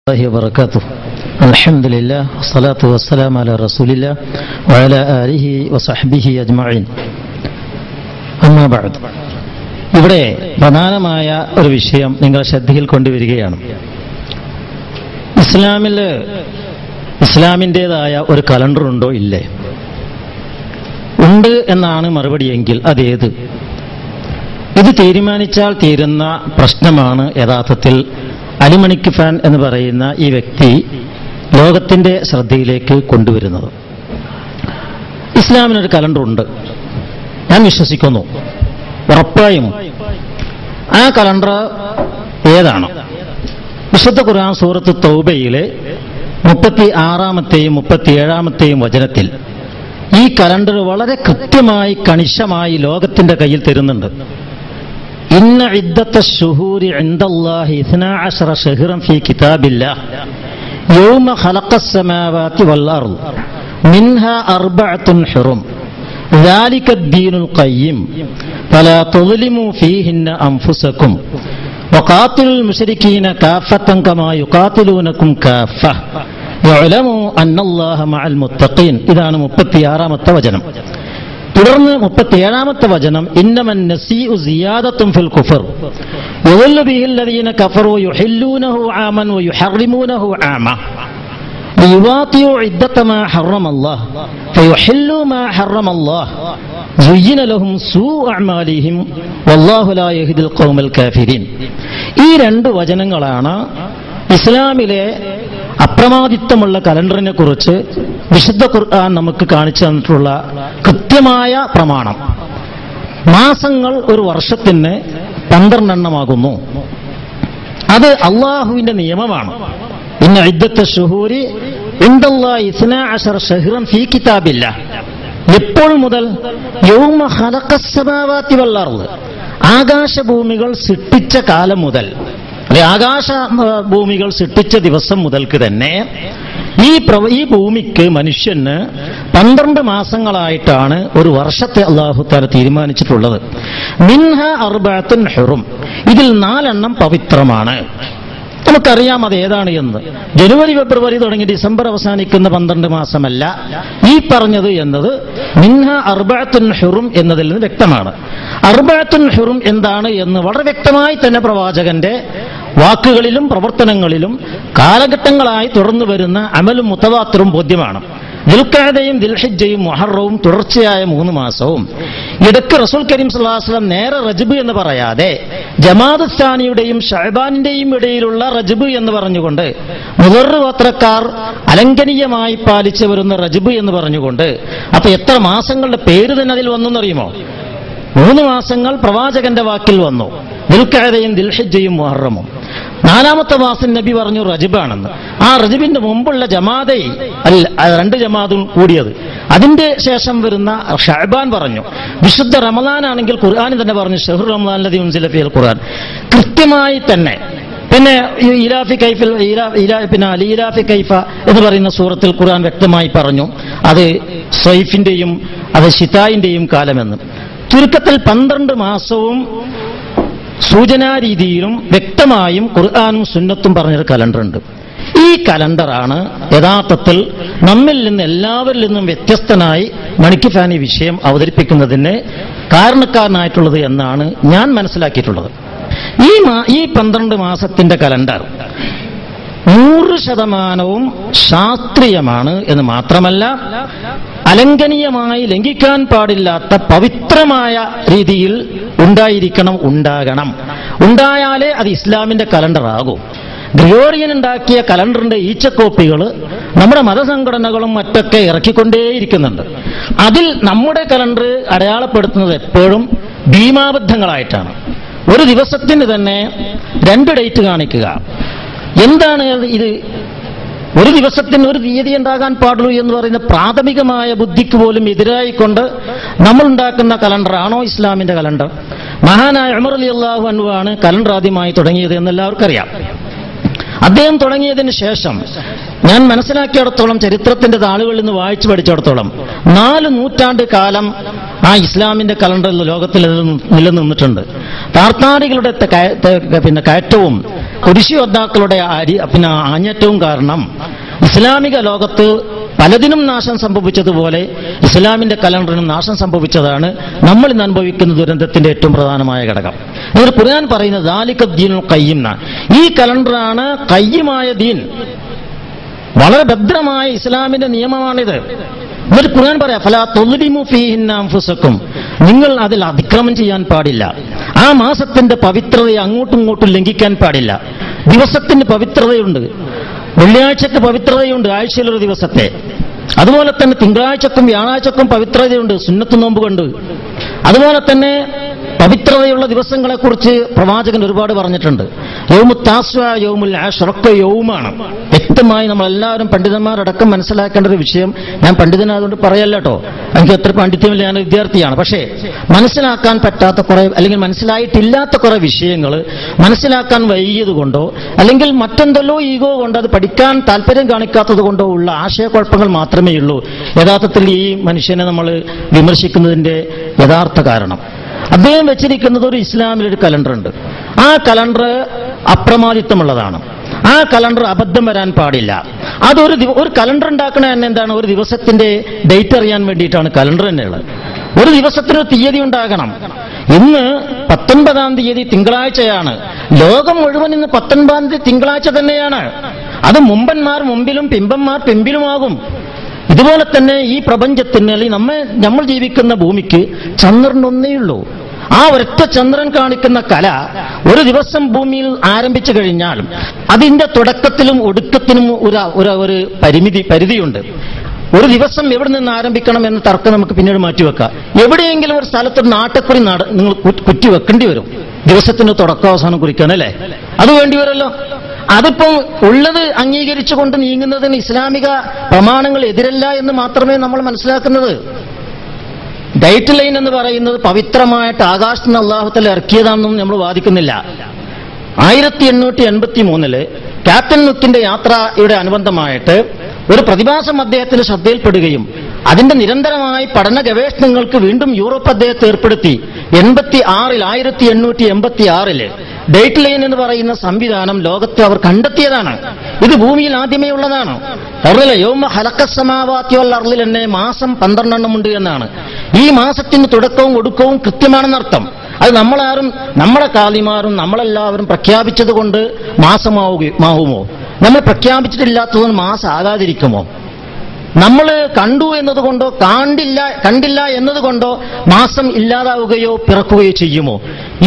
الله وبركاته. الحمد لله والصلاة والسلام على رسول الله وعلى آله وصحبه أجمعين. أما بعد, ഇവിടെ പ്രധാനമായ ഒരു വിഷയം നിങ്ങൾ ശ്രദ്ധയിൽ കൊണ്ടുവരികയാണ്. ഇസ്ലാമിൻ്റെതായ ഒരു കലണ്ടർ ഉണ്ടോ ഇല്ലേ? ഉണ്ട് എന്നാണ് മറുപടിയെങ്കിൽ അതേത്? ഇത് തീരുമാനിച്ചാൽ തീരുന്ന പ്രശ്നമാണ് യഥാർത്ഥത്തിൽ അലിമണിക്ക് ഫാൻ എന്ന് പറയുന്ന ഈ വ്യക്തി ലോകത്തിന്റെ ശ്രദ്ധയിലേക്ക് കൊണ്ടുവരുന്നത്. ഇസ്ലാമിനൊരു കലണ്ടർ ഉണ്ട്, ഞാൻ വിശ്വസിക്കുന്നു. ഉറപ്പായും ആ കലണ്ടർ ഏതാണ്? വിശുദ്ധ ഖുർആൻ സൂറത്ത് തൗബയിലെ 36-ാമത്തെയും 37-ാമത്തെയും വചനത്തിൽ ഈ കലണ്ടർ വളരെ കൃത്യമായി കണിശമായി ലോകത്തിന്റെ കയ്യിൽ തരുന്നുണ്ട്. ഇന്ന ഇദ്ദത്ത ശുഹൂരി ഇൻദല്ലാഹി 12 ശഹ്റൻ ഫീ കിതാബില്ലാഹ് യൗമ ഖലഖസ് സമാവാതി വൽ അർദ് മിൻഹാ അർബഅത്തുൻ ഹുറും ذلك الدين القيم فلا تظلموا فيهن أنفسكم وقاتلوا المشركين كافة كما يقاتلونكم كافة واعلموا أن الله مع المتقين. ഇതാണ് 36-ാമത്തെ വചനം. തുടർന്ന് 37-ാമത്തെ വചനം ഇന്നമൻ നസീഉ സിയാദത്തുൻ ഫിൽ കുഫർ യദല്ലു ബിഹിൽ ലദീന കഫറു യുഹില്ലൂനഹു ആമൻ വയുഹർറിമൂനഹു ആമ ലിയുവാതിഉ ഇദ്ദത മാ ഹറമല്ലാഹ് ഫയുഹില്ലു മാ ഹറമല്ലാഹ് സുയ്യിന ലഹും സൂഉ അഅമാലിഹിം വല്ലാഹു ലാ യഹ്ദിൽ ഖൗമൽ കാഫിരീൻ. ഈ രണ്ട് വചനങ്ങളാണ് ഇസ്ലാമിലെ അപ്രമാദിത്വമുള്ള കലണ്ടറിനെ കുറിച്ച് വിശുദ്ധ ഖുർആൻ നമുക്ക് കാണിച്ചു തന്നിട്ടുള്ള കൃത്യമായ പ്രമാണം. മാസങ്ങൾ ഒരു വർഷത്തിന് 12 എണ്ണമാകുന്നു. അത് അള്ളാഹുവിന്റെ നിയമമാണ്. ഇന്ന ഇദ്ദത്ത ശുഹൂരി ഇൻദല്ലാഹി 12 ശഹ്റൻ ഫീ കിതാബില്ലാഹ്. എപ്പോൾ മുതൽ? യൗമ ഖലഖസ് സമാവാതി വൽ അർദ്, ആകാശഭൂമികൾ സൃഷ്ടിച്ച കാലം മുതൽ, ആകാശ ഭൂമികൾ സൃഷ്ടിച്ച ദിവസം മുതൽക്ക് തന്നെ ഈ ഭൂമിക്ക് മനുഷ്യന് 12 മാസങ്ങളായിട്ടാണ് ഒരു വർഷത്തെ അല്ലാഹു തആല തീരുമാനിച്ചിട്ടുള്ളത്. മിൻഹ അർബഅത്തുൻ ഹുറും, ഇതിൽ 4 എണ്ണം പവിത്രമാണ്. നമുക്കറിയാം അത് ഏതാണ് എന്ന്. ജനുവരി ഫെബ്രുവരി തുടങ്ങി ഡിസംബർ അവസാനിക്കുന്ന 12 മാസമല്ല ഈ പറഞ്ഞത് എന്നത്. മിൻഹ അർബഅത്തുൻ ഹുറും എന്നതിൽ നിന്ന് വ്യക്തമാണ്. അർബഅത്തുൻ ഹുറും എന്താണ് എന്ന് വളരെ വ്യക്തമായി തന്നെ പ്രവാചകന്റെ വാക്കുകളിലും പ്രവർത്തനങ്ങളിലും കാലഘട്ടങ്ങളായി തുടർന്നു വരുന്ന അമലും മുതവാത്തിറും ബോധ്യമാണ്. ദുൽഖഅദയും ദുൽഹിജ്ജയും മുഹറവും തുടർച്ചയായ 3 മാസവും. ഇടയ്ക്ക് റസൂൽ കരീം സല്ലല്ലാഹു അലൈഹി വസല്ലം നേരെ റജബ് എന്ന് പറയാതെ ജമാദ് സാനിയുടെയും ഷഅബാനിന്റെയും ഇടയിലുള്ള റജബ് എന്ന് പറഞ്ഞുകൊണ്ട് മുദർ ഗോത്രക്കാർ അലംഘനീയമായി പാലിച്ചു വരുന്ന റജബ് എന്ന് പറഞ്ഞുകൊണ്ട്, അപ്പൊ എത്ര മാസങ്ങളുടെ പേര് തന്നെ അതിൽ വന്നെന്നറിയുമോ? 3 മാസങ്ങൾ പ്രവാചകന്റെ വാക്കിൽ വന്നു. ദുൽഖഅദയും ദുൽഹിജ്ജയും മുഹറമും. 4-ാമത്തെ മാസം നബി പറഞ്ഞു റജബാണെന്ന്. ആ റജബിന്റെ മുമ്പുള്ള ജമാദൈ 2 ജമാദും കൂടിയത്. അതിന്റെ ശേഷം വരുന്ന ഷഅബാൻ പറഞ്ഞു. വിശുദ്ധ റമളാനാണെങ്കിൽ ഖുർആനിൽ തന്നെ പറഞ്ഞു ഷഹ്റു റമളാൻ ലദീ ഉൻസില ഫീഹിൽ ഖുർആൻ. കൃത്യമായി തന്നെ. പിന്നെ ഇലാഫി കൈഫ എന്ന് പറയുന്ന സൂറത്തിൽ ഖുർആൻ വ്യക്തമായി പറഞ്ഞു അത് സൈഫിന്റെയും അത് ശിതായിന്റെയും കാലമെന്ന്. ചുരുക്കത്തിൽ 12 മാസവും സൂചനാരീതിയിലും വ്യക്തമായും ഖുർആനും സുന്നത്തും പറഞ്ഞൊരു കലണ്ടറുണ്ട്. ഈ കലണ്ടറാണ് യഥാർത്ഥത്തിൽ നമ്മിൽ നിന്ന് എല്ലാവരിൽ നിന്നും വ്യത്യസ്തനായി മണിക്ക് ഫാൻ ഈ വിഷയം അവതരിപ്പിക്കുന്നതിന് കാരണക്കാരനായിട്ടുള്ളത് എന്നാണ് ഞാൻ മനസ്സിലാക്കിയിട്ടുള്ളത്. ഈ 12 മാസത്തിന്റെ കലണ്ടർ 100% ശാസ്ത്രീയമാണ് എന്ന് മാത്രമല്ല, അലംഘനീയമായി ലംഘിക്കാൻ പാടില്ലാത്ത പവിത്രമായ രീതിയിൽ ഉണ്ടാകണം. ഉണ്ടായാലേ അത് ഇസ്ലാമിന്റെ കലണ്ടർ ആകൂ. ഗ്രിഗോറിയൻ ഉണ്ടാക്കിയ കലണ്ടറിന്റെ ഈച്ചക്കോപ്പികൾ നമ്മുടെ മതസംഘടനകളും മറ്റൊക്കെ ഇറക്കിക്കൊണ്ടേയിരിക്കുന്നുണ്ട്. അതിൽ നമ്മുടെ കലണ്ടർ അടയാളപ്പെടുത്തുന്നത് എപ്പോഴും ഭീമാബദ്ധങ്ങളായിട്ടാണ്. ഒരു ദിവസത്തിന് തന്നെ 2 ഡേറ്റ് കാണിക്കുക. എന്താണ് ഇത്? ഒരു ദിവസത്തിന് ഒരു തീയതി ഉണ്ടാകാൻ പാടുള്ളൂ എന്ന് പറയുന്ന പ്രാഥമികമായ ബുദ്ധിക്ക് പോലും എതിരായിക്കൊണ്ട് നമ്മൾ ഉണ്ടാക്കുന്ന കലണ്ടറാണോ ഇസ്ലാമിന്റെ കലണ്ടർ? മഹാനായ ഉമർ റളിയല്ലാഹു അൻഹു ആണ് കലണ്ടർ ആദ്യമായി തുടങ്ങിയത് എന്ന് എല്ലാവർക്കും അറിയാം. അദ്ദേഹം തുടങ്ങിയതിന് ശേഷം ഞാൻ മനസ്സിലാക്കിയിടത്തോളം, ചരിത്രത്തിന്റെ താളുകളിൽ നിന്ന് വായിച്ചു പഠിച്ചിടത്തോളം 4 നൂറ്റാണ്ട് കാലം ആ ഇസ്ലാമിന്റെ കലണ്ടർ ലോകത്തിൽ നിലനിന്നിട്ടുണ്ട്. താർത്താരികളുടെ കയറ്റവും കുരിശുയോദ്ധാക്കളുടെ ആഞ്ഞറ്റവും കാരണം ഇസ്ലാമിക ലോകത്ത് പലതിനും നാശം സംഭവിച്ചതുപോലെ ഇസ്ലാമിന്റെ കലണ്ടറിനും നാശം സംഭവിച്ചതാണ് നമ്മൾ ഇന്ന് അനുഭവിക്കുന്ന ദുരന്തത്തിന്റെ ഏറ്റവും പ്രധാനമായ ഘടകം. എന്നിട്ട് ഖുർആൻ പറയുന്നത് ദാലിക ദീനുൽ ഖയ്യിം, ഈ കലണ്ടറാണ് ഖയ്യിമായ ദീൻ, വളരെ ഭദ്രമായ ഇസ്ലാമിന്റെ നിയമമാണിത്. എന്നിട്ട് ഖുർആൻ പറയാം ഫലാ തുദ്ലിമു ഫീഹിന്ന അൻഫുസക്കും, നിങ്ങൾ അതിൽ അതിക്രമം ചെയ്യാൻ പാടില്ല, ആ മാസത്തിന്റെ പവിത്രതയെ അങ്ങോട്ടും ഇങ്ങോട്ടും ലംഘിക്കാൻ പാടില്ല. ദിവസത്തിന് പവിത്രതയുണ്ട്, വെള്ളിയാഴ്ചക്ക് പവിത്രതയുണ്ട്, ആഴ്ചയിലൊരു ദിവസത്തെ. അതുപോലെ തന്നെ തിങ്കളാഴ്ചക്കും വ്യാഴാഴ്ചക്കും പവിത്രതയുണ്ട്, സുന്നത്ത് നോമ്പ് കൊണ്ട്. അതുപോലെ തന്നെ പവിത്രതയുള്ള ദിവസങ്ങളെക്കുറിച്ച് പ്രവാചകൻ ഒരുപാട് പറഞ്ഞിട്ടുണ്ട്. യൗമു താസ്വ, യൗമുൽ ആശർ ഒക്കെ യൗമാണ്. വ്യക്തമായി നമ്മളെല്ലാവരും പണ്ഡിതന്മാരടക്കം മനസ്സിലാക്കേണ്ട ഒരു വിഷയം. ഞാൻ പണ്ഡിതനായതുകൊണ്ട് പറയല്ല കേട്ടോ, എനിക്ക് എത്ര പാണ്ഡിത്യമില്ല, ഞാൻ വിദ്യാർത്ഥിയാണ്. പക്ഷേ മനസ്സിലാക്കാൻ പറ്റാത്ത കുറെ, അല്ലെങ്കിൽ മനസ്സിലായിട്ടില്ലാത്ത കുറെ വിഷയങ്ങൾ മനസ്സിലാക്കാൻ വൈകിയത് കൊണ്ടോ അല്ലെങ്കിൽ മറ്റെന്തല്ലോ ഈഗോ കൊണ്ടോ അത് പഠിക്കാൻ താല്പര്യം കാണിക്കാത്തത് കൊണ്ടോ ഉള്ള ആശയക്കുഴപ്പങ്ങൾ മാത്രമേ ഉള്ളൂ യഥാർത്ഥത്തിൽ ഈ മനുഷ്യനെ നമ്മൾ വിമർശിക്കുന്നതിന്റെ യഥാർത്ഥ കാരണം. അദ്ദേഹം വെച്ചിരിക്കുന്നത് ഒരു ഇസ്ലാമിലൊരു കലണ്ടറുണ്ട്. ആ കലണ്ടർ അപ്രമാദിത്വമുള്ളതാണ്. ആ കലണ്ടർ അബദ്ധം വരാൻ പാടില്ല. ഒരു കലണ്ടർ ഉണ്ടാക്കണ തന്നെ എന്താണ്, ഒരു ദിവസത്തിന്റെ ഡേറ്റ് അറിയാൻ വേണ്ടിയിട്ടാണ് കലണ്ടർ തന്നെയുള്ളത്. ഒരു ദിവസത്തിന് തീയതി ഉണ്ടാകണം. ഇന്ന് 19-ാം തീയതി തിങ്കളാഴ്ചയാണ്. ലോകം മുഴുവൻ ഇന്ന് 19-ാം തീയതി തിങ്കളാഴ്ച തന്നെയാണ്. അത് മുമ്പന്മാർ മുമ്പിലും പിമ്പന്മാർ പിമ്പിലുമാകും. ഇതുപോലെ തന്നെ ഈ പ്രപഞ്ചത്തിന്, അല്ലെങ്കിൽ നമ്മൾ ജീവിക്കുന്ന ഭൂമിക്ക് ചന്ദ്രനൊന്നേയുള്ളൂ. ആ ഒരൊറ്റ ചന്ദ്രൻ കാണിക്കുന്ന കല ഒരു ദിവസം ഭൂമിയിൽ ആരംഭിച്ചു കഴിഞ്ഞാൽ അതിന്റെ തുടക്കത്തിലും ഒടുക്കത്തിനും ഒരു പരിധിയുണ്ട്. ഒരു ദിവസം എവിടെ നിന്ന് ആരംഭിക്കണം എന്ന തർക്കം നമുക്ക് പിന്നീട് മാറ്റിവെക്കാം. എവിടെയെങ്കിലും ഒരു സ്ഥലത്തൊരു നാട്ടക്കുറി നിങ്ങൾ കുറ്റി വെക്കേണ്ടി വരും, ദിവസത്തിന്റെ തുടക്കം അവസാനം കുറിക്കാൻ, അല്ലേ? അത് വേണ്ടി വരുമല്ലോ. അതിപ്പം ഉള്ളത് അംഗീകരിച്ചുകൊണ്ട് നീങ്ങുന്നതിന് ഇസ്ലാമിക പ്രമാണങ്ങൾ എതിരല്ല എന്ന് മാത്രമേ നമ്മൾ മനസ്സിലാക്കുന്നത്. ഡേറ്റ് ലൈൻ എന്ന് പറയുന്നത് പവിത്രമായിട്ട് ആകാശത്ത് നിന്ന് അല്ലാഹു തആല ഇറക്കിയതാണെന്നും നമ്മൾ വാദിക്കുന്നില്ല. 1883 ക്യാപ്റ്റൻ കുക്കിന്റെ യാത്രയുടെ അനുബന്ധമായിട്ട് ഒരു പ്രതിഭാസം അദ്ദേഹത്തിന് ശ്രദ്ധയിൽപ്പെടുകയും അതിന്റെ നിരന്തരമായ പഠന ഗവേഷണങ്ങൾക്ക് വീണ്ടും യൂറോപ്പ് അദ്ദേഹത്തെ ഏർപ്പെടുത്തി. 1886 ഡേറ്റ് ലൈൻ എന്ന് പറയുന്ന സംവിധാനം ലോകത്തെ അവർ കണ്ടെത്തിയതാണ്. ഇത് ഭൂമിയിൽ ആദ്യമേ ഉള്ളതാണ്. യൗമ ഖലഖസ് സമാവാതി വൽ അർളി തന്നെ മാസം 12 എണ്ണം ഉണ്ട് എന്നാണ്. ഈ മാസത്തിന് തുടക്കവും ഒടുക്കവും കൃത്യമാണെന്നർത്ഥം. അത് നമ്മുടെ കാലിമാരും നമ്മളെല്ലാവരും പ്രഖ്യാപിച്ചത് കൊണ്ട് മാസമാവുമോ? നമ്മൾ പ്രഖ്യാപിച്ചിട്ടില്ലാത്തതുകൊണ്ട് മാസം ആകാതിരിക്കുമോ? നമ്മൾ കണ്ടു എന്നതുകൊണ്ടോ കണ്ടില്ല എന്നതുകൊണ്ടോ മാസം ഇല്ലാതാവുകയോ പിറക്കുകയോ ചെയ്യുമോ?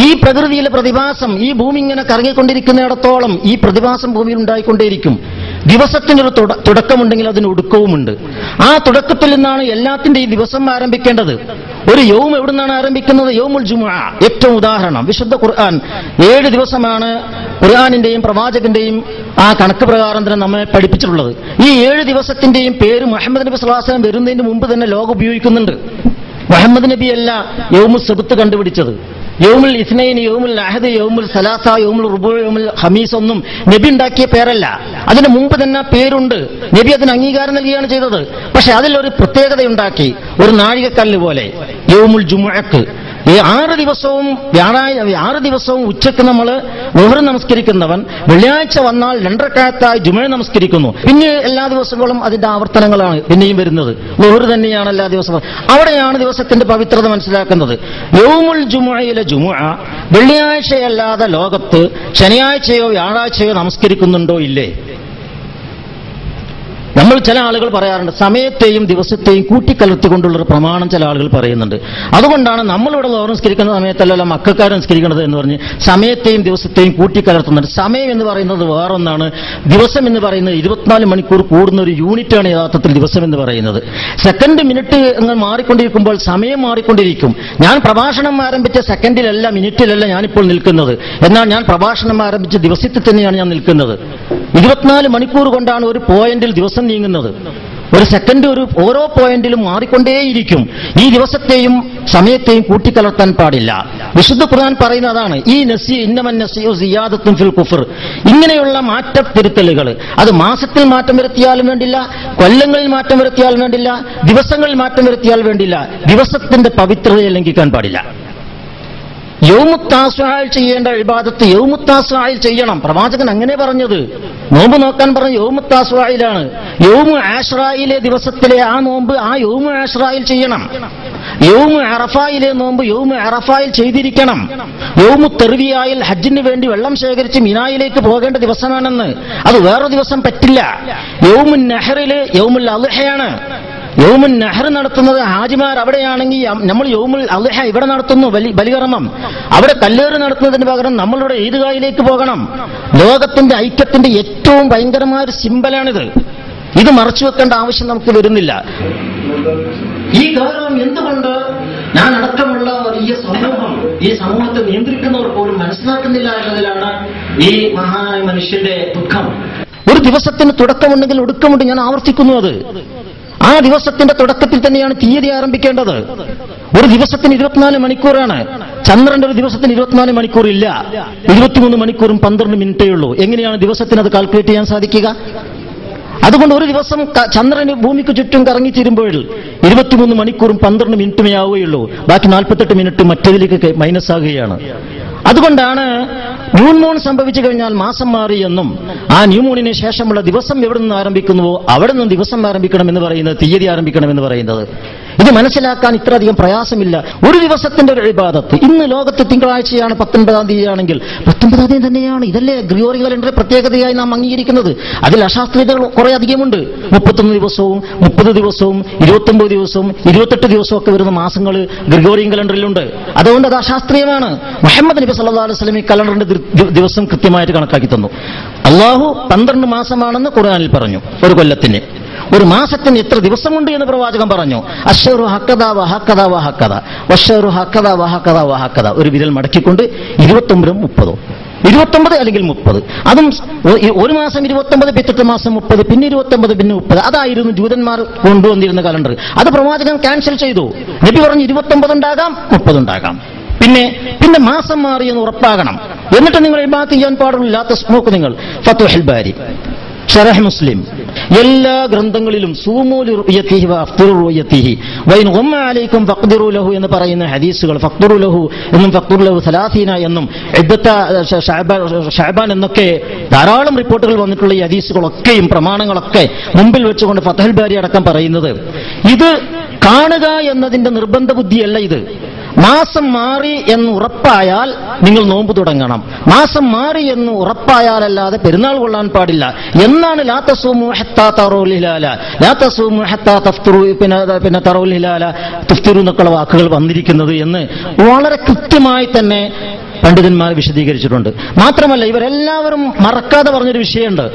ഈ പ്രകൃതിയിലെ പ്രതിഭാസം, ഈ ഭൂമി ഇങ്ങനെ കറങ്ങിക്കൊണ്ടിരിക്കുന്നിടത്തോളം ഈ പ്രതിഭാസം ഭൂമിയിൽ ഉണ്ടായിക്കൊണ്ടേയിരിക്കും. ദിവസത്തിനൊരു തുടക്കമുണ്ടെങ്കിൽ അതിന് ഒടുക്കവുമുണ്ട്. ആ തുടക്കത്തിൽ നിന്നാണ് എല്ലാത്തിന്റെ ഈ ദിവസം ആരംഭിക്കേണ്ടത്. ഒരു യൗം എവിടെ നിന്നാണ് ആരംഭിക്കുന്നത്? യൗമുൽ ജുമുഅ. ഏറ്റവും ഉദാഹരണം വിശുദ്ധ ഖുർആൻ 7 ദിവസമാണ് ഖുർആനിന്റെയും പ്രവാചകന്റെയും ആ കണക്ക് പ്രകാരം തന്നെ നമ്മെ പഠിപ്പിച്ചിട്ടുള്ളത്. ഈ 7 ദിവസത്തിന്റെയും പേര് മുഹമ്മദ് നബി സ്വല്ലല്ലാഹു അലൈഹി വസല്ലം വരുന്നതിന് മുമ്പ് തന്നെ ലോകം ഉപയോഗിക്കുന്നുണ്ട്. മുഹമ്മദ് നബിയല്ല യൗമുൽ സബ്ത് കണ്ടുപിടിച്ചത്. യൗമുൽ ഇസ്നൈൻ, യൗമുൽ അഹദ്, യൗമുൽ സലാസ, യൗമുൽ റുബൂ, യൗമുൽ ഖമീസ് ഒന്നും നബി ഉണ്ടാക്കിയ പേരല്ല. അതിന് മുമ്പ് തന്നെ പേരുണ്ട്. നബി അതിന് അംഗീകാരം നൽകുകയാണ് ചെയ്തത്. പക്ഷെ അതിലൊരു പ്രത്യേകതയുണ്ടാക്കി, ഒരു നാഴികക്കല്ല് പോലെ. യൗമുൽ ജുമുഅക്ക് ഈ 6 ദിവസവും ഉച്ചയ്ക്ക് നമ്മൾ ളുഹർ നമസ്കരിക്കുന്നവൻ വെള്ളിയാഴ്ച വന്നാൽ 2 റക്അത്തായി ജുമുഅ നമസ്കരിക്കുന്നു. പിന്നെ എല്ലാ ദിവസങ്ങളും അതിന്റെ ആവർത്തനങ്ങളാണ് പിന്നെയും വരുന്നത്. ളുഹർ തന്നെയാണ് എല്ലാ ദിവസവും. അവിടെയാണ് ദിവസത്തിന്റെ പവിത്രത മനസ്സിലാക്കുന്നത്. യൗമുൽ ജുമുഅയിലെ ജുമുഅ വെള്ളിയാഴ്ചയല്ലാതെ ലോകത്ത് ശനിയാഴ്ചയോ വ്യാഴാഴ്ചയോ നമസ്കരിക്കുന്നുണ്ടോ ഇല്ലേ? നമ്മൾ ചില ആളുകൾ പറയാറുണ്ട്, സമയത്തെയും ദിവസത്തെയും കൂട്ടിക്കലർത്തിക്കൊണ്ടുള്ളൊരു പ്രമാണം ചില ആളുകൾ പറയുന്നുണ്ട്. അതുകൊണ്ടാണ് നമ്മളിവിടെ ളുഹർ നിസ്കരിക്കുന്ന സമയത്തല്ല മക്കൾക്കാർ നിസ്കരിക്കുന്നത് എന്ന് പറഞ്ഞ് സമയത്തെയും ദിവസത്തെയും കൂട്ടിക്കലർത്തുന്നുണ്ട്. സമയം എന്ന് പറയുന്നത് വേറൊന്നാണ്, ദിവസം എന്ന് പറയുന്നത് 24 മണിക്കൂർ കൂടുന്ന ഒരു യൂണിറ്റാണ് യഥാർത്ഥത്തിൽ ദിവസം എന്ന് പറയുന്നത്. സെക്കൻഡ് മിനിറ്റ് എന്ന് മാറിക്കൊണ്ടിരിക്കുമ്പോൾ സമയം മാറിക്കൊണ്ടിരിക്കും. ഞാൻ പ്രഭാഷണം ആരംഭിച്ച സെക്കൻഡിലല്ല മിനിറ്റിലല്ല ഞാനിപ്പോൾ നിൽക്കുന്നത്. എന്നാൽ ഞാൻ പ്രഭാഷണം ആരംഭിച്ച ദിവസത്തിൽ തന്നെയാണ് ഞാൻ നിൽക്കുന്നത്. 24 മണിക്കൂർ കൊണ്ടാണ് ഒരു പോയിന്റിൽ ദിവസം നീങ്ങുന്നത്. ഒരു സെക്കൻഡ് ഓരോ പോയിന്റിലും മാറിക്കൊണ്ടേയിരിക്കും. ഈ ദിവസത്തെയും സമയത്തെയും കൂട്ടിക്കലർത്താൻ പാടില്ല. വിശുദ്ധ ഖുർആൻ പറയുന്നതാണ്, ഈ ഇന്നമൻ നസിഉ സിയാദത്തുൻ ഫിൽ കുഫർ. ഇങ്ങനെയുള്ള മാറ്റത്തിരുത്തലുകൾ അത് മാസത്തിൽ മാറ്റം വരുത്തിയാലും വേണ്ടില്ല, കൊല്ലങ്ങളിൽ മാറ്റം വരുത്തിയാലും വേണ്ടില്ല, ദിവസങ്ങളിൽ മാറ്റം വരുത്തിയാൽ വേണ്ടില്ല. ദിവസത്തിന്റെ പവിത്രതയെ ലംഘിക്കാൻ പാടില്ല. യൗമുത്താസ്വായിൽ ചെയ്യേണ്ട ഇബാദത്ത് യൗമുത്താസ്വായിൽ ചെയ്യണം. പ്രവാചകൻ അങ്ങനെ പറഞ്ഞത്. നോമ്പ് നോക്കാൻ പറഞ്ഞ യൗമുത്താസ്വായിലാണ്. യൗമു ആശ്റായിലെ ദിവസത്തിലെ ആ നോമ്പ് ആ യൗമു ആശ്റായിൽ ചെയ്യണം. യൗമു അറഫായിലെ നോമ്പ് യൗമു അറഫായിൽ ചെയ്തിരിക്കണം. യൗമു തെർവിയായിൽ ഹജ്ജിന് വേണ്ടി വെള്ളം ശേഖരിച്ച് മിനായിലേക്ക് പോകേണ്ട ദിവസമാണെന്ന്. അത് വേറൊരു ദിവസം പറ്റില്ല. യൗമുൻ നഹറില് യൗമുൽ അദ്ഹയാണ്. യൗമുൻ നഹർ നടത്തുന്നത് ഹാജിമാർ അവിടെയാണെങ്കിൽ നമ്മൾ യൗമുൽ അദ്ഹ ഇവിടെ നടത്തുന്നു, ബലികർമ്മം. അവിടെ കല്ലേറ് നടത്തുന്നതിന് പകരം നമ്മളുടെ ഈദ്ഗാഹിലേക്ക് പോകണം. ലോകത്തിന്റെ ഐക്യത്തിന്റെ ഏറ്റവും ഭയങ്കരമായ ഒരു സിമ്പലാണിത്. ഇത് മറച്ചു വെക്കേണ്ട ആവശ്യം നമുക്ക് വരുന്നില്ല. ഈ ഗൗരവം എന്തുകൊണ്ട് ഞാൻ അടക്കമുള്ള വലിയ സമൂഹം ഈ സമൂഹത്തെ നിയന്ത്രിക്കുന്നവർ പോലും മനസ്സിലാക്കുന്നില്ല എന്നതിലാണ് ഈ മഹാനായ മനുഷ്യന്റെ ദുഃഖം. ഒരു ദിവസത്തിന് തുടക്കമുണ്ടെങ്കിൽ ഒടുക്കമുണ്ട്. ഞാൻ ആവർത്തിക്കുന്നു അത്. ആ ദിവസത്തിന്റെ തുടക്കത്തിൽ തന്നെയാണ് തീയതി ആരംഭിക്കേണ്ടത്. ഒരു ദിവസത്തിന് 24 മണിക്കൂറാണ്. ചന്ദ്രന്റെ ഒരു ദിവസത്തിന് 24 മണിക്കൂർ ഇല്ല. 23 മണിക്കൂറും 12 മിനിറ്റേ ഉള്ളൂ. എങ്ങനെയാണ് ദിവസത്തിന് അത് കാൽക്കുലേറ്റ് ചെയ്യാൻ സാധിക്കുക? അതുകൊണ്ട് ഒരു ദിവസം ചന്ദ്രന് ഭൂമിക്ക് ചുറ്റും കറങ്ങി തീരുമ്പോൾ 23 മണിക്കൂറും 12 മിനിറ്റുമേ ആവുകയുള്ളൂ. ബാക്കി 48 മിനിറ്റ് മറ്റേതിലേക്ക് മൈനസ് ആകുകയാണ്. അതുകൊണ്ടാണ് ന്യൂമൂൺ സംഭവിച്ചു കഴിഞ്ഞാൽ മാസം മാറിയെന്നും ആ ന്യൂമൂണിന് ശേഷമുള്ള ദിവസം എവിടെ നിന്ന് ആരംഭിക്കുന്നുവോ അവിടെ നിന്ന് ദിവസം ആരംഭിക്കണമെന്ന് പറയുന്നത്, തീയതി ആരംഭിക്കണമെന്ന് പറയുന്നത്. ഇത് മനസ്സിലാക്കാൻ ഇത്രയധികം പ്രയാസമില്ല. ഒരു ദിവസത്തിന്റെ ഒരു ഇബാദത്ത്. ഇന്ന് ലോകത്ത് തിങ്കളാഴ്ചയാണ്, 19-ാം തീയതിയാണെങ്കിൽ 19-ാം തീയതി തന്നെയാണ്. ഇതല്ലേ ഗ്രിഗോറിയൻ കലണ്ടർ പ്രത്യേകതയായി നാം അംഗീകരിക്കുന്നത്. അതിൽ അശാസ്ത്രീയതകൾ കുറെ അധികമുണ്ട്. 31 ദിവസവും 30 ദിവസവും 29 ദിവസവും 28 ദിവസവും ഒക്കെ വരുന്ന മാസങ്ങൾ ഗ്രിഗോറിയൻ കലണ്ടറിലുണ്ട്. അതുകൊണ്ട് അത് അശാസ്ത്രീയമാണ്. മുഹമ്മദ് നബി സല്ലല്ലാഹു അലൈഹി വസല്ലം ഈ കലണ്ടറിന്റെ ദിവസം കൃത്യമായിട്ട് കണക്കാക്കി തന്നു. അള്ളാഹു 12 മാസമാണെന്ന് ഖുർആനിൽ പറഞ്ഞു. ഒരു കൊല്ലത്തിന്, ഒരു മാസത്തിന് എത്ര ദിവസമുണ്ട് എന്ന് പ്രവാചകൻ പറഞ്ഞു. അശ്ശറു ഹക്കദ വഹക്കദ വഹക്കദ വശ്ശറു ഹക്കദ വഹക്കദ വഹക്കദ. ഒരു വിരൽ മടക്കിക്കൊണ്ട് 29 30 29 അല്ലെങ്കിൽ 30. അതും ഒരു മാസം 29, പിറ്റത്തെ മാസം 30, പിന്നെ 29, പിന്നെ 30. അതായിരുന്നു ജൂതന്മാർ കൊണ്ടുവന്നിരുന്ന കലണ്ടർ. അത് പ്രവാചകൻ ക്യാൻസൽ ചെയ്തു. നബി പറഞ്ഞു 29 ഉണ്ടാകാം, 30 ഉണ്ടാകാം. പിന്നെ മാസം മാറിയെന്ന് ഉറപ്പാകണം. എന്നിട്ട് നിങ്ങൾ ഇബാദത്ത് ചെയ്യാൻ പാടില്ല. നോക്കൂ നിങ്ങൾ, ഫത്ഹുൽ ബാരി, ശറഹ് മുസ്ലിം, എല്ലാ ഗ്രന്ഥങ്ങളിലും സൂമൂ ലിറുയതിഹി വഅഫ്തിറു ലിറുയതിഹി വഇൻ ഗുമ്മ അലൈക്കും ഫഖ്ദിറു ലഹു എന്ന് പറയുന്ന ഹദീസുകൾ, ഫഖ്ദിറു ലഹു എന്നും ഫഖ്ദിറു ലഹു 30 എന്നും ശഅബാൻ എന്നൊക്കെ ധാരാളം റിപ്പോർട്ടുകൾ വന്നിട്ടുള്ള ഈ ഹദീസുകളൊക്കെയും പ്രമാണങ്ങളൊക്കെ മുമ്പിൽ വെച്ചുകൊണ്ട് ഫത്ഹുൽ ബാരി അടക്കം പറയുന്നത് ഇത് കാണുക എന്നതിന്റെ നിർബന്ധ ബുദ്ധിയല്ല. ഇത് മാസം മാറി എന്ന് ഉറപ്പായാൽ നിങ്ങൾ നോമ്പ് തുടങ്ങണം. മാസം മാറി എന്ന് ഉറപ്പായാലല്ലാതെ പെരുന്നാൾ കൊള്ളാൻ പാടില്ല എന്നാണ് ലാ തസൂമു ഹത്താ തറൗൽ ഹിലാല, ലാ തസൂമു ഹത്താ തഫ്തിറു, പിന്നെ തറൗൽ ഹിലാല തുഫ്തിറു എന്നൊക്കെയുള്ള വാക്കുകൾ വന്നിരിക്കുന്നത് എന്ന് വളരെ കൃത്യമായി തന്നെ പണ്ഡിതന്മാർ വിശദീകരിച്ചിട്ടുണ്ട്. മാത്രമല്ല ഇവരെല്ലാവരും മറക്കാതെ പറഞ്ഞൊരു വിഷയമുണ്ട്.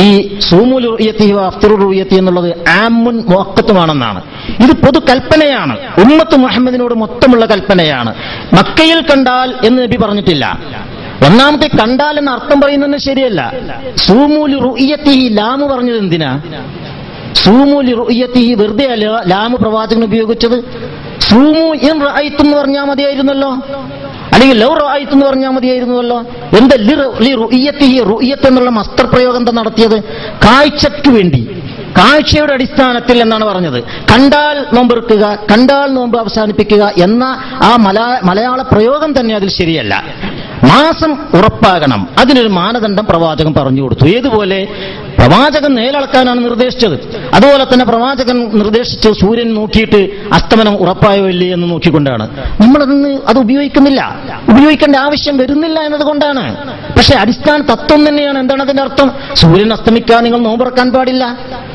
ഈ സൂമു ലിറുയതി വഅഫ്തിറു ലിറുയതി എന്നുള്ളത് ആമുൻ മുഅഖ്ഖത്തുമാണെന്നാണ്. ഇത് പൊതു കൽപ്പനയാണ്. ഉമ്മത്ത് മുഹമ്മദിനോട് മൊത്തമുള്ള കൽപ്പനയാണ്. മക്കയിൽ കണ്ടാൽ എന്ന് നബി പറഞ്ഞിട്ടില്ല. ഒന്നാമത്തെ കണ്ടാൽ എന്ന അർത്ഥം പറയുന്നത് ശരിയല്ല. സൂമു ലിറുയതിഹി ലാമ് പറഞ്ഞത് എന്തിനാ? സൂമു ലിറുയതിഹി വെറുതെ അല്ല ലാമ് പ്രവാചകൻ ഉപയോഗിച്ചത്. സൂമു ഇൻ റഅയ്തും എന്ന് പറഞ്ഞാൽ മതിയായിരുന്നല്ലോ, അല്ലെങ്കിൽ ലൗ റഅയ്തു എന്ന് പറഞ്ഞാൽ മതിയായിരുന്നുവല്ലോ. എന്താ ലിറുയതിഹി, റുയത്ത് എന്നുള്ള മസ്തർ പ്രയോഗം എന്താ നടത്തിയത്? കാഴ്ചയ്ക്ക് വേണ്ടി, കാഴ്ചയുടെ അടിസ്ഥാനത്തിൽ എന്നാണ് പറഞ്ഞത്. കണ്ടാൽ നോമ്പെടുക്കുക, കണ്ടാൽ നോമ്പ് അവസാനിപ്പിക്കുക എന്ന ആ മലയാള പ്രയോഗം തന്നെ അതിൽ ശരിയല്ല. മാസം ഉറപ്പാകണം. അതിനൊരു മാനദണ്ഡം പ്രവാചകൻ പറഞ്ഞു കൊടുത്തു. ഏതുപോലെ? പ്രവാചകൻ നേലളക്കാനാണ് നിർദ്ദേശിച്ചത്. അതുപോലെ തന്നെ പ്രവാചകൻ നിർദ്ദേശിച്ച് സൂര്യൻ നോക്കിയിട്ട് അസ്തമനം ഉറപ്പായോ ഇല്ലേ എന്ന് നോക്കിക്കൊണ്ടാണ്. നമ്മളതൊന്ന് അത് ഉപയോഗിക്കുന്നില്ല, ഉപയോഗിക്കേണ്ട ആവശ്യം വരുന്നില്ല എന്നതുകൊണ്ടാണ്. പക്ഷെ അടിസ്ഥാന തത്വം തന്നെയാണ്. എന്താണ് അതിന്റെ അർത്ഥം? സൂര്യൻ അസ്തമിക്കാതെ നിങ്ങൾ നോമ്പുറക്കാൻ പാടില്ല,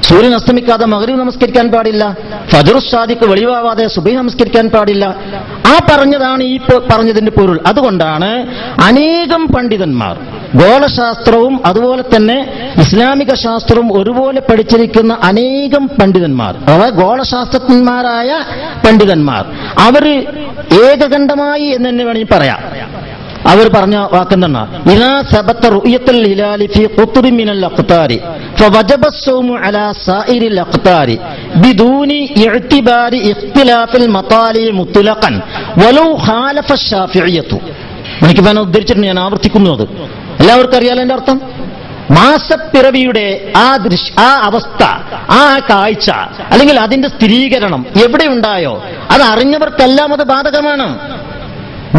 സൂര്യൻ അസ്തമിക്കാതെ മഗ്രിബ് നമസ്കരിക്കാൻ പാടില്ല, ഫജ്റു സാദിഖ് വെളിവാവാതെ സുബഹി നമസ്കരിക്കാൻ പാടില്ല. ആ പറഞ്ഞതാണ് ഈ പറഞ്ഞതിന്റെ പൊരുൾ. അതുകൊണ്ടാണ് അനേകം പണ്ഡിതന്മാർ ഗോളശാസ്ത്രവും അതുപോലെ തന്നെ ഇസ്ലാമിക ശാസ്ത്രവും ഒരുപോലെ പഠിച്ചിരിക്കുന്ന അനേകം പണ്ഡിതന്മാർ, അഥവാ ഗോളശാസ്ത്രജ്ഞന്മാരായ പണ്ഡിതന്മാർ, അവര് ഏകകണ്ഠമായി എന്ന് തന്നെ വേണമെങ്കിൽ പറയാം. അവർ പറഞ്ഞ വാക്കെന്താണ്? ഇദാ സബത റുയത്തുൽ ഹിലാലി ഫീ ഖുത്ബിൻ മിനൽ അഖ്താരി ഫവജബ അസ്സൗമു അലാ സായിരിൽ അഖ്താരി ബിദൂനി ഇഅ്തിബാരി ഇഖ്തിലാഫിൽ മതാലി മുത്ലഖൻ വലൗ ഖാലഫ അശ്ശാഫിഇയ്യത്തു. എനിക്ക് ഞാൻ ഉദ്ധരിച്ചിട്ടുണ്ട്, ഞാൻ ആവർത്തിക്കുന്നു. അത് എല്ലാവർക്കും അറിയാലോ എന്റെ അർത്ഥം. മാസപ്പിറവിയുടെ ആ അവസ്ഥ, ആ കാഴ്ച, അല്ലെങ്കിൽ അതിന്റെ സ്ഥിരീകരണം എവിടെ ഉണ്ടായോ അത് അറിഞ്ഞവർക്കെല്ലാം അത് ബാധകമാണ്.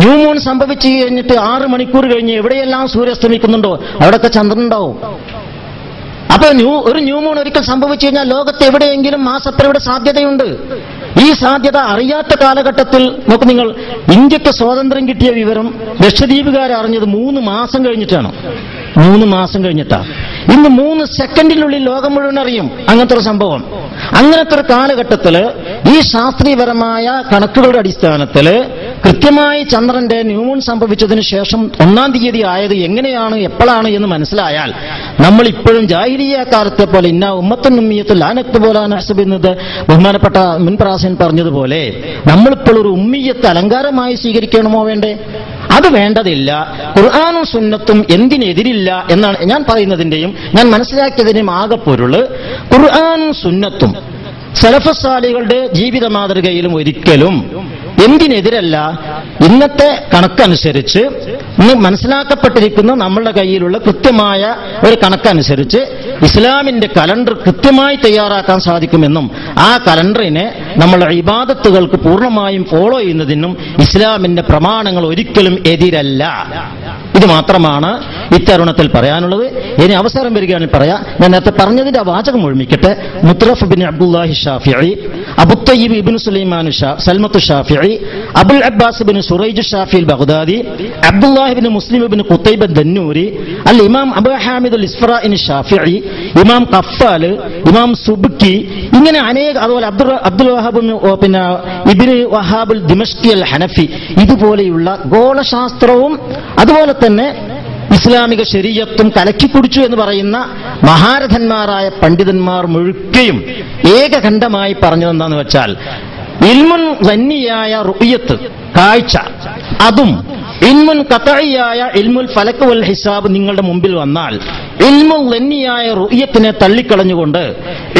ന്യൂ മൂൺ സംഭവിച്ചു കഴിഞ്ഞിട്ട് 6 മണിക്കൂർ കഴിഞ്ഞ് എവിടെയെല്ലാം സൂര്യാസ്തമിക്കുന്നുണ്ടോ അവിടെയൊക്കെ ചന്ദ്രൻ ഉണ്ടാവും. അപ്പൊ ഒരു ന്യൂ മൂൺ ഒരിക്കൽ സംഭവിച്ചു കഴിഞ്ഞാൽ ലോകത്ത് എവിടെയെങ്കിലും മാസപ്പിറവിയുടെ സാധ്യതയുണ്ട്. ഈ സാധ്യത അറിയാത്ത കാലഘട്ടത്തിൽ നോക്ക് നിങ്ങൾ, ഇന്ത്യക്ക് സ്വാതന്ത്ര്യം കിട്ടിയ വിവരം ലക്ഷദ്വീപുകാർ അറിഞ്ഞത് 3 മാസം കഴിഞ്ഞിട്ടാണ്. 3 മാസം കഴിഞ്ഞിട്ടാ. ഇന്ന് 3 സെക്കൻഡിനുള്ളിൽ ലോകം മുഴുവൻ അറിയും അങ്ങനത്തെ ഒരു സംഭവം. അങ്ങനത്തെ ഒരു കാലഘട്ടത്തില് ഈ ശാസ്ത്രീയപരമായ കണക്കുകളുടെ അടിസ്ഥാനത്തില് കൃത്യമായി ചന്ദ്രന്റെ ന്യൂമൂൺ സംഭവിച്ചതിന് ശേഷം 1-ാം തീയതി ആയത് എങ്ങനെയാണ് എപ്പോഴാണ് എന്ന് മനസ്സിലായാൽ നമ്മൾ ഇപ്പോഴും ജാഹിലിയ്യ കാലത്തെ പോലെ ഇന്ന ഉമ്മത്തുൻ ഉമ്മിയത്തുൽ ലാ നക്തുബു വലാ നഹ്സബു എന്നത് ബഹുമാനപ്പെട്ട മുൻപ്രാസൻ പറഞ്ഞതുപോലെ നമ്മളിപ്പോൾ ഒരു ഉമ്മിയത്ത് അലങ്കാരമായി സ്വീകരിക്കണമോ വേണ്ടേ? അത് വേണ്ടതില്ല. ഖുർആനും സുന്നത്തും എന്തിനെതിരില്ല എന്നാണ് ഞാൻ പറയുന്നതിന്റെയും ഞാൻ മനസ്സിലാക്കിയതിന്റെയും ആകെ പൊരുള്. ഖുർആനും സുന്നത്തും സലഫുസ് സാലികളുടെ ജീവിത മാതൃകയിലും ഒരിക്കലും എന്തിനെതിരല്ല. ഇന്നത്തെ കണക്കനുസരിച്ച് ഇന്ന് മനസ്സിലാക്കപ്പെട്ടിരിക്കുന്ന നമ്മളുടെ കയ്യിലുള്ള കൃത്യമായ ഒരു കണക്കനുസരിച്ച് ഇസ്ലാമിന്റെ കലണ്ടർ കൃത്യമായി തയ്യാറാക്കാൻ സാധിക്കുമെന്നും ആ കലണ്ടറിനെ നമ്മളുടെ ഇബാദത്തുകൾക്ക് പൂർണ്ണമായും ഫോളോ ചെയ്യുന്നതിനും ഇസ്ലാമിന്റെ പ്രമാണങ്ങൾ ഒരിക്കലും എതിരല്ല. ഇത് മാത്രമാണ് ഇത്തരുണത്തിൽ പറയാനുള്ളത്. ഇനി അവസരം വരികയാണെങ്കിൽ പറയാം. ഞാൻ നേരത്തെ പറഞ്ഞതിന്റെ വാചകം ഒഴിമിക്കട്ടെ. Mutharraf bin Abdullahi Shafi'i, Abu Tayyib ibn Sulaiman Salmathu Shafi'i, Abul Abbas bin Suraij Shafi'i Baghdadi, Abdullahi bin Muslim bin Qutaiba Dannuri, al Imam Abu Hamid അൽ ഇസ്ഫറാഇനി ഷാഫിഈ, ഇമാം ഖഫാൽ, ഇമാം സുബ്കി, ഇങ്ങനെ അനേക, അതുപോലെ അബ്ദുൽ വഹാബ് പിന്നെ ഇബ്നു വഹാബുൽ ദിമഷ്കി അൽ ഹനഫി, ഇതുപോലെയുള്ള ഗോളശാസ്ത്രവും അതുപോലെ തന്നെ ഇസ്ലാമിക ശരീഅത്തും കലക്കിക്കുടിച്ചു എന്ന് പറയുന്ന മഹാരഥന്മാരായ പണ്ഡിതന്മാർ മുഴുക്കയും ഏകകണ്ഠമായി പറഞ്ഞതെന്താന്ന് വെച്ചാൽ ഇൽമുൻ ളന്നിയായ റുഅ്യത്ത് കാഴ്ച, അതും ഇൽമുൻ ഖത്ഇയായ ഇൽമുൽ ഫലക് വൽ ഹിസാബ് നിങ്ങളുടെ മുമ്പിൽ വന്നാൽ ഇൽമുൽ ളന്നിയായ റുഅ്യത്തിനെ തള്ളിക്കളഞ്ഞുകൊണ്ട്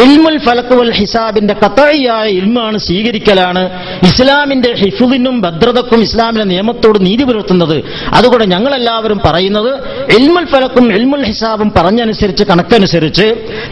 ഇൽമുൽ ഫലക് വൽ ഹിസാബിന്റെ ഖത്ഇയായ ഇൽമാണ് സ്വീകരിക്കലാണ് ഇസ്ലാമിന്റെ ഹിഫ്ളിനും ഭദ്രതക്കും ഇസ്ലാമിന്റെ നിയമത്തോട് നീതി പുലർത്തുന്നത്. അതുകൊണ്ട് ഞങ്ങളെല്ലാവരും പറയുന്നത് ഇൽമുൽ ഫലക്കും ഇൽമുൽ ഹിസാബും പറഞ്ഞനുസരിച്ച് കണക്കനുസരിച്ച്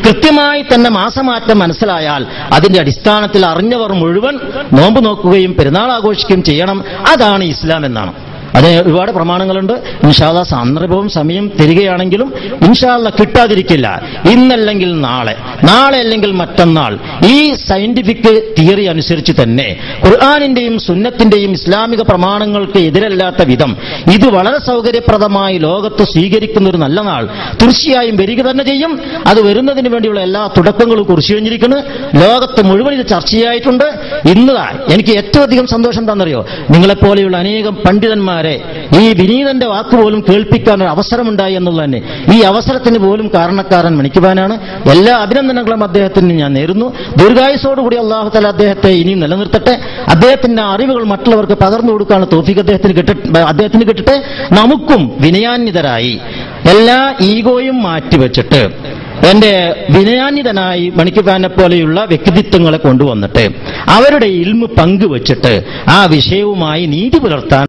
കൃത്യമായി തന്നെ മാസമാറ്റം മനസ്സിലായാൽ അതിന്റെ അടിസ്ഥാനത്തിൽ അറിഞ്ഞവർ മുഴുവൻ നോമ്പ് നോക്കുകയും പെരുന്നാൾ ആഘോഷിക്കുകയും ചെയ്യണം. അതാണ് ഇസ്ലാം എന്നാണ്. അതിന് ഒരുപാട് പ്രമാണങ്ങളുണ്ട്. ഇൻഷാ അല്ലാഹ് സന്ദർഭവും സമയം തരികയാണെങ്കിലും ഇൻഷാ അല്ലാഹ് കിട്ടാതിരിക്കില്ല. ഇന്നല്ലെങ്കിൽ നാളെ, നാളെ അല്ലെങ്കിൽ മറ്റന്നാൾ ഈ സയന്റിഫിക് തിയറി അനുസരിച്ച് തന്നെ ഖുർആനിന്റെയും സുന്നത്തിന്റെയും ഇസ്ലാമിക പ്രമാണങ്ങൾക്ക് എതിരല്ലാത്ത വിധം ഇത് വളരെ സൗകര്യപ്രദമായി ലോകത്ത് സ്വീകരിക്കുന്ന ഒരു നല്ല നാൾ തീർച്ചയായും വരിക തന്നെ ചെയ്യും. അത് വരുന്നതിന് വേണ്ടിയുള്ള എല്ലാ തുടക്കങ്ങളും കുറിച്ചു കഴിഞ്ഞിരിക്കുന്നു. ലോകത്ത് മുഴുവൻ ഇത് ചർച്ചയായിട്ടുണ്ട്. ഇന്ന് എനിക്ക് ഏറ്റവും അധികം സന്തോഷം എന്താണെന്നറിയോ? നിങ്ങളെപ്പോലെയുള്ള അനേകം പണ്ഡിതന്മാരെ ഈ വിനീതന്റെ വാക്കുപോലും കേൾപ്പിക്കാൻ ഒരു അവസരമുണ്ടായി എന്നുള്ളത് തന്നെ ഈ അവസരത്തിന് പോലും കാരണക്കാരൻ മണിക്കുവാനാണ്. എല്ലാ അഭിനന്ദനങ്ങളും അദ്ദേഹത്തിന് ഞാൻ നേരുന്നു. ദീർഘായുസ്സോടുകൂടി അല്ലാഹു തആല അദ്ദേഹത്തെ ഇനിയും നിലനിർത്തട്ടെ. അദ്ദേഹത്തിന്റെ അറിവുകൾ മറ്റുള്ളവർക്ക് പകർന്നു കൊടുക്കാനുള്ള തൗഫീഖ് അദ്ദേഹത്തിന് കിട്ടട്ടെ. നമുക്കും വിനയാന്വിതരായി എല്ലാ ഈഗോയും മാറ്റിവെച്ചിട്ട് എന്റെ വിനയാന്വിതനായി മണിക്കുവാനെ പോലെയുള്ള വ്യക്തിത്വങ്ങളെ കൊണ്ടുവന്നിട്ട് അവരുടെ ഇൽമ് പങ്കുവച്ചിട്ട് ആ വിഷയവുമായി നീതി പുലർത്താൻ